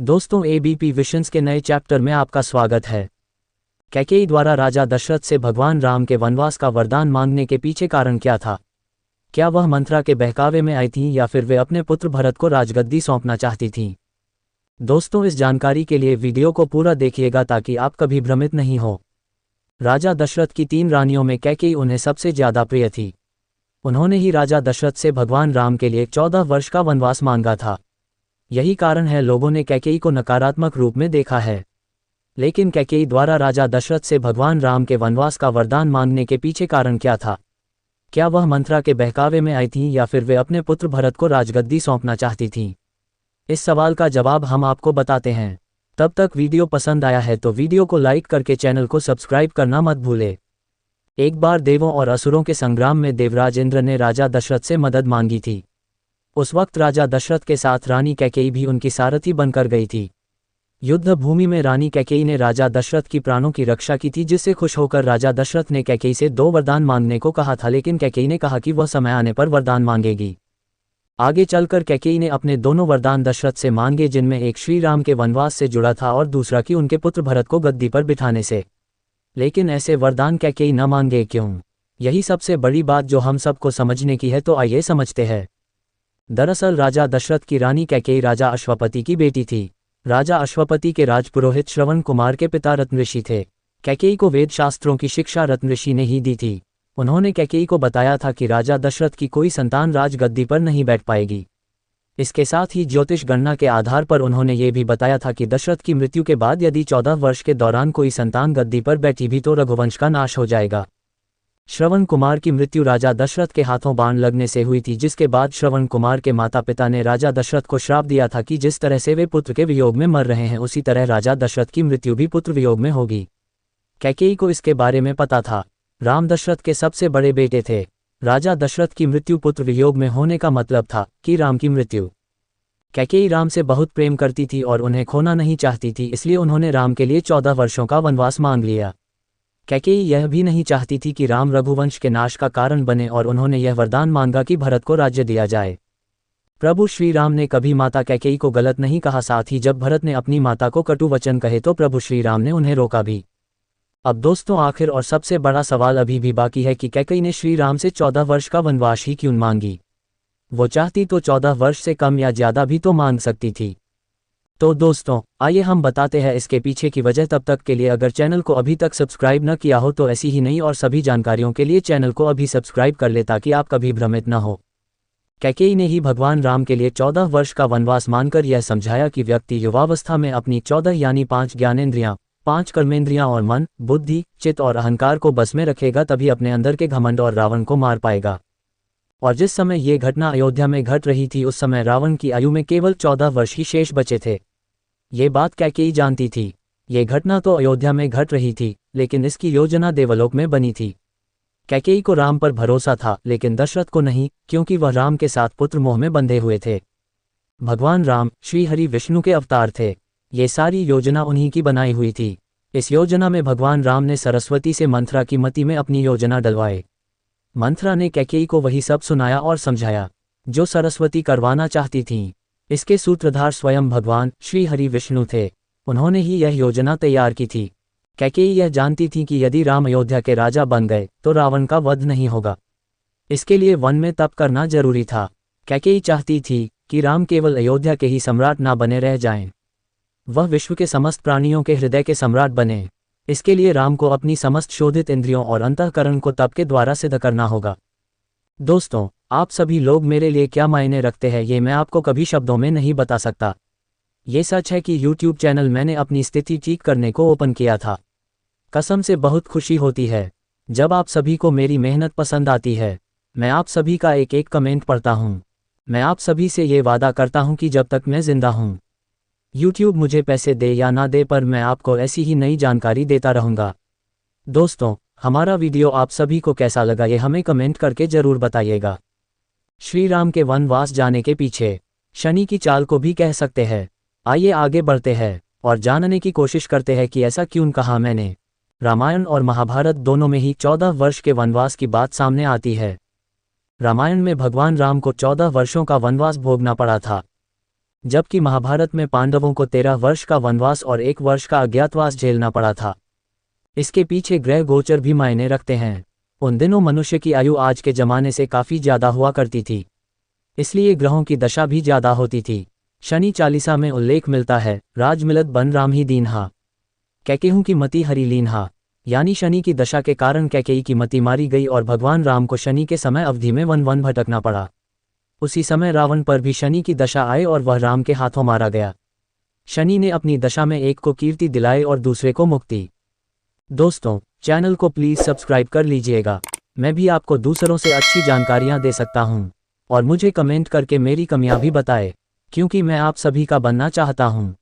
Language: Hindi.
दोस्तों, एबीपी विशंस के नए चैप्टर में आपका स्वागत है। कैकेयी द्वारा राजा दशरथ से भगवान राम के वनवास का वरदान मांगने के पीछे कारण क्या था? क्या वह मंत्रा के बहकावे में आई थीं या फिर वे अपने पुत्र भरत को राजगद्दी सौंपना चाहती थीं? दोस्तों, इस जानकारी के लिए वीडियो को पूरा देखिएगा ताकि आप कभी भ्रमित नहीं हो। राजा दशरथ की 3 रानियों में कैकेयी उन्हें सबसे ज्यादा प्रिय थी। उन्होंने ही राजा दशरथ से भगवान राम के लिए 14 वर्ष का वनवास मांगा था। यही कारण है लोगों ने कैकेयी को नकारात्मक रूप में देखा है। लेकिन कैकेयी द्वारा राजा दशरथ से भगवान राम के वनवास का वरदान मांगने के पीछे कारण क्या था? क्या वह मंत्रा के बहकावे में आई थीं या फिर वे अपने पुत्र भरत को राजगद्दी सौंपना चाहती थीं? इस सवाल का जवाब हम आपको बताते हैं। तब तक वीडियो पसंद आया है तो वीडियो को लाइक करके चैनल को सब्सक्राइब करना मत भूले। एक बार देवों और असुरों के संग्राम में देवराज इंद्र ने राजा दशरथ से मदद मांगी थी। उस वक्त राजा दशरथ के साथ रानी कैकेयी भी उनकी सारथी बनकर गई थी। युद्ध भूमि में रानी कैकेयी ने राजा दशरथ की प्राणों की रक्षा की थी, जिससे खुश होकर राजा दशरथ ने कैकेयी से 2 वरदान मांगने को कहा था, लेकिन कैकेयी ने कहा कि वह समय आने पर वरदान मांगेगी। आगे चलकर कैकेयी ने अपने दोनों वरदान दशरथ से मांगे, जिनमें एक श्री राम के वनवास से जुड़ा था और दूसरा कि उनके पुत्र भरत को गद्दी पर बिठाने से। लेकिन ऐसे वरदान कैकेयी न मांगे क्यों? यही सबसे बड़ी बात जो हम सबको समझने की है, तो आइए समझते हैं। दरअसल राजा दशरथ की रानी कैकेयी राजा अश्वपति की बेटी थी। राजा अश्वपति के राजपुरोहित श्रवण कुमार के पिता रत्नऋषि थे। कैकेयी को वेद शास्त्रों की शिक्षा रत्नऋषि ने ही दी थी। उन्होंने कैकेयी को बताया था कि राजा दशरथ की कोई संतान राजगद्दी पर नहीं बैठ पाएगी। इसके साथ ही ज्योतिष गणना के आधार पर उन्होंने ये भी बताया था कि दशरथ की मृत्यु के बाद यदि 14 वर्ष के दौरान कोई संतान गद्दी पर बैठी भी तो रघुवंश का नाश हो जाएगा। श्रवण कुमार की मृत्यु राजा दशरथ के हाथों बाण लगने से हुई थी, जिसके बाद श्रवण कुमार के माता पिता ने राजा दशरथ को श्राप दिया था कि जिस तरह से वे पुत्र के वियोग में मर रहे हैं, उसी तरह राजा दशरथ की मृत्यु भी पुत्र वियोग में होगी। कैकेयी को इसके बारे में पता था। राम दशरथ के सबसे बड़े बेटे थे। राजा दशरथ की मृत्यु पुत्र वियोग में होने का मतलब था कि राम की मृत्यु। कैकेयी राम से बहुत प्रेम करती थी और उन्हें खोना नहीं चाहती थी, इसलिए उन्होंने राम के लिए 14 वर्षों का वनवास मांग लिया। कैकेयी यह भी नहीं चाहती थी कि राम रघुवंश के नाश का कारण बने और उन्होंने यह वरदान मांगा कि भरत को राज्य दिया जाए। प्रभु श्री राम ने कभी माता कैकेयी को गलत नहीं कहा, साथ ही जब भरत ने अपनी माता को कटु वचन कहे तो प्रभु श्री राम ने उन्हें रोका भी। अब दोस्तों, आखिर और सबसे बड़ा सवाल अभी भी बाकी है कि कैकेयी ने श्री राम से 14 वर्ष का वनवास ही क्यों मांगी? वो चाहती तो 14 वर्ष से कम या ज्यादा भी तो मांग सकती थी। तो दोस्तों, आइए हम बताते हैं इसके पीछे की वजह। तब तक के लिए अगर चैनल को अभी तक सब्सक्राइब न किया हो तो ऐसी ही नई और सभी जानकारियों के लिए चैनल को अभी सब्सक्राइब कर ले ताकि आप कभी भ्रमित न हो। कैकेयी ने ही भगवान राम के लिए 14 वर्ष का वनवास मानकर यह समझाया कि व्यक्ति युवावस्था में अपनी 14 यानी 5 ज्ञानेंद्रियां, 5 कर्मेंद्रियां और मन, बुद्धि, चित्त और अहंकार को बस में रखेगा, तभी अपने अंदर के घमंड और रावण को मार पाएगा। और जिस समय ये घटना अयोध्या में घट रही थी, उस समय रावण की आयु में केवल 14 वर्ष ही शेष बचे थे। ये बात कैकेयी जानती थी। ये घटना तो अयोध्या में घट रही थी, लेकिन इसकी योजना देवलोक में बनी थी। कैकेयी को राम पर भरोसा था, लेकिन दशरथ को नहीं, क्योंकि वह राम के साथ पुत्र मोह में बंधे हुए थे। भगवान राम श्री हरि विष्णु के अवतार थे। ये सारी योजना उन्हीं की बनाई हुई थी। इस योजना में भगवान राम ने सरस्वती से मंत्रा की मति में अपनी योजना डलवाए। मंत्रा ने कैकेयी को वही सब सुनाया और समझाया जो सरस्वती करवाना चाहती थीं। इसके सूत्रधार स्वयं भगवान श्री हरि विष्णु थे। उन्होंने ही यह योजना तैयार की थी। कैकेयी यह जानती थी कि यदि राम अयोध्या के राजा बन गए तो रावण का वध नहीं होगा। इसके लिए वन में तप करना जरूरी था। कैकेयी चाहती थी कि राम केवल अयोध्या के ही सम्राट ना बने रह जाएं, वह विश्व के समस्त प्राणियों के हृदय के सम्राट बने। इसके लिए राम को अपनी समस्त शोधित इंद्रियों और अंतःकरण को तप के द्वारा सिद्ध करना होगा। दोस्तों, आप सभी लोग मेरे लिए क्या मायने रखते हैं ये मैं आपको कभी शब्दों में नहीं बता सकता। ये सच है कि YouTube चैनल मैंने अपनी स्थिति ठीक करने को ओपन किया था। कसम से बहुत खुशी होती है जब आप सभी को मेरी मेहनत पसंद आती है। मैं आप सभी का एक एक कमेंट पढ़ता हूँ। मैं आप सभी से ये वादा करता हूँ कि जब तक मैं जिंदा हूँ, YouTube मुझे पैसे दे या ना दे, पर मैं आपको ऐसी ही नई जानकारी देता रहूँगा। दोस्तों, हमारा वीडियो आप सभी को कैसा लगा ये हमें कमेंट करके जरूर बताइएगा। श्री राम के वनवास जाने के पीछे शनि की चाल को भी कह सकते हैं। आइए आगे बढ़ते हैं और जानने की कोशिश करते हैं कि ऐसा क्यों कहा मैंने। रामायण और महाभारत दोनों में ही 14 वर्ष के वनवास की बात सामने आती है। रामायण में भगवान राम को 14 वर्षों का वनवास भोगना पड़ा था। जबकि महाभारत में पांडवों को 13 वर्ष का वनवास और 1 वर्ष का अज्ञातवास झेलना पड़ा था। इसके पीछे ग्रह गोचर भी मायने रखते हैं। उन दिनों मनुष्य की आयु आज के जमाने से काफ़ी ज़्यादा हुआ करती थी, इसलिए ग्रहों की दशा भी ज़्यादा होती थी। शनि चालीसा में उल्लेख मिलता है, राज मिलत बन राम ही दीन्हा, कैकेयी की मति हरि लीन्हा। यानी शनि की दशा के कारण कैकेयी की मति मारी गई और भगवान राम को शनि के समय अवधि में वन वन भटकना पड़ा। उसी समय रावण पर भी शनि की दशा आए और वह राम के हाथों मारा गया। शनि ने अपनी दशा में एक को कीर्ति दिलाई और दूसरे को मुक्ति। दोस्तों, चैनल को प्लीज़ सब्सक्राइब कर लीजिएगा। मैं भी आपको दूसरों से अच्छी जानकारियां दे सकता हूं। और मुझे कमेंट करके मेरी कमियां भी बताएं, क्योंकि मैं आप सभी का बनना चाहता हूं।